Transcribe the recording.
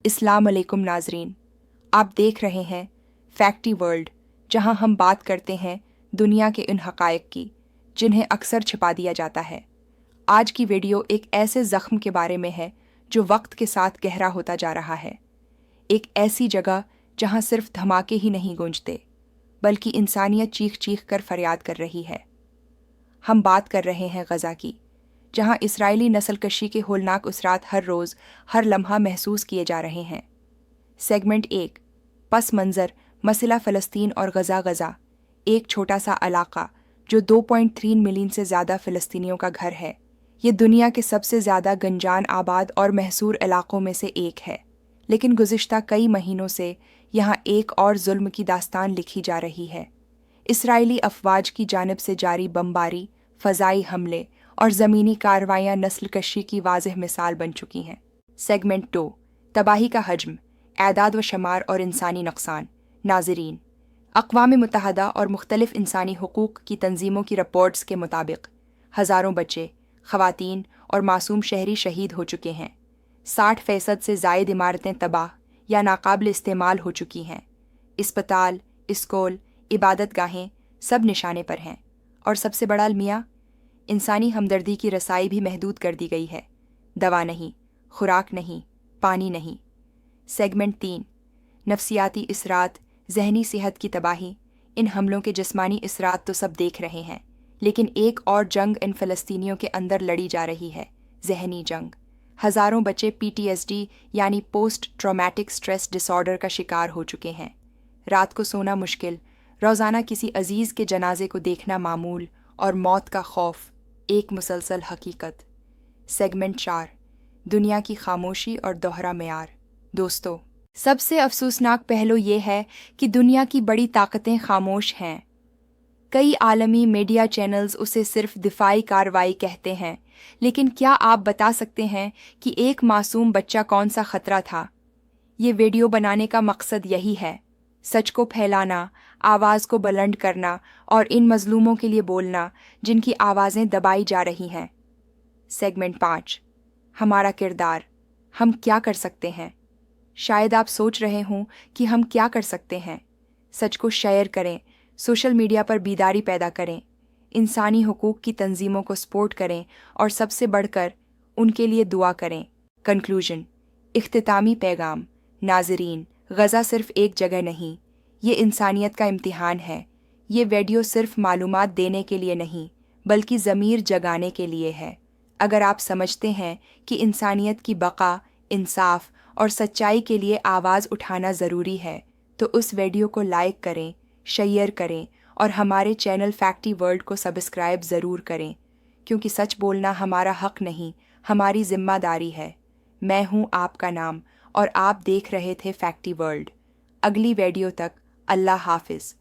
अस्सलाम वालेकुम नाजरीन, आप देख रहे हैं फैक्टी वर्ल्ड, जहां हम बात करते हैं दुनिया के उन हक़ाइक़ की जिन्हें अक्सर छिपा दिया जाता है। आज की वीडियो एक ऐसे ज़ख्म के बारे में है जो वक्त के साथ गहरा होता जा रहा है। एक ऐसी जगह जहां सिर्फ धमाके ही नहीं गूंजते, बल्कि इंसानियत चीख चीख कर फरियाद कर रही है। हम बात कर रहे हैं गज़ा की, जहां इसराइली नस्लकशी के होलनाक उसरात हर रोज़ हर लम्हा महसूस किए जा रहे हैं। सेगमेंट 1, पस मंज़र मसला फ़लस्तीन और गज़ा। एक छोटा सा इलाका जो 2.3 मिलियन से ज़्यादा फ़लस्तीनियों का घर है। ये दुनिया के सबसे ज़्यादा गंजान आबाद और महसूर इलाकों में से एक है, लेकिन गुज़िश्ता कई महीनों से यहाँ एक और जुल्म की दास्तान लिखी जा रही है। इसराइली अफवाज की जानिब से जारी बमबारी, फ़ज़ाई हमले और ज़मीनी कार्रवाइयाँ नस्लकशी की वाज़ेह मिसाल बन चुकी हैं। सेगमेंट 2, तबाही का हजम, एदाद व शमार और इंसानी नुकसान। नाज़रीन, अक़वाम मुत्तहदा और मुख्तलिफ़ इंसानी हुकूक़ की तंजीमों की रिपोर्ट्स के मुताबिक हज़ारों बच्चे, ख़वातीन और मासूम शहरी शहीद हो चुके हैं। 60% से ज़ायद इमारतें तबाह या नाकाबिल इस्तेमाल हो चुकी हैं। अस्पताल, स्कूल, इबादत गाहें सब निशाने पर हैं। और सबसे बड़ा अलमिया, इंसानी हमदर्दी की रसाई भी महदूद कर दी गई है। दवा नहीं, खुराक नहीं, पानी नहीं। सेगमेंट 3, नफ्सियाती इसरात, जहनी सेहत की तबाही। इन हमलों के जिस्मानी इसरात तो सब देख रहे हैं, लेकिन एक और जंग इन फ़लस्तीनियों के अंदर लड़ी जा रही है, जहनी जंग। हज़ारों बच्चे PTSD यानी पोस्ट ट्रॉमेटिक स्ट्रेस डिसऑर्डर का शिकार हो चुके हैं। रात को सोना मुश्किल, रोज़ाना किसी अजीज़ के जनाजे को देखना मामूल और मौत का खौफ एक मुसलसल हकीकत। सेगमेंट 4, दुनिया की खामोशी और दोहरा मेयार। दोस्तों, सबसे अफसोसनाक पहलू ये है कि दुनिया की बड़ी ताकतें खामोश हैं। कई आलमी मीडिया चैनल्स उसे सिर्फ दिफाई कार्रवाई कहते हैं, लेकिन क्या आप बता सकते हैं कि एक मासूम बच्चा कौन सा खतरा था? ये वीडियो बनाने का मकसद यही है, सच को फैलाना, आवाज़ को बुलंद करना और इन मजलूमों के लिए बोलना जिनकी आवाज़ें दबाई जा रही हैं। सेगमेंट 5, हमारा किरदार, हम क्या कर सकते हैं? शायद आप सोच रहे हों कि हम क्या कर सकते हैं। सच को शेयर करें, सोशल मीडिया पर बीदारी पैदा करें, इंसानी हुकूक की तंजीमों को सपोर्ट करें और सबसे बढ़कर उनके लिए दुआ करें। कंक्लूजन, इख्तितामी पैगाम। नाज़रीन, गज़ा सिर्फ एक जगह नहीं, ये इंसानियत का इम्तिहान है। ये वीडियो सिर्फ मालूमात देने के लिए नहीं, बल्कि ज़मीर जगाने के लिए है। अगर आप समझते हैं कि इंसानियत की बका, इंसाफ और सच्चाई के लिए आवाज़ उठाना ज़रूरी है, तो उस वीडियो को लाइक करें, शेयर करें और हमारे चैनल फैक्टी वर्ल्ड को सब्सक्राइब ज़रूर करें, क्योंकि सच बोलना हमारा हक़ नहीं, हमारी ज़िम्मेदारी है। मैं हूँ आपका नाम और आप देख रहे थे फैक्टी वर्ल्ड। अगली वीडियो तक अल्लाह हाफ़िज़।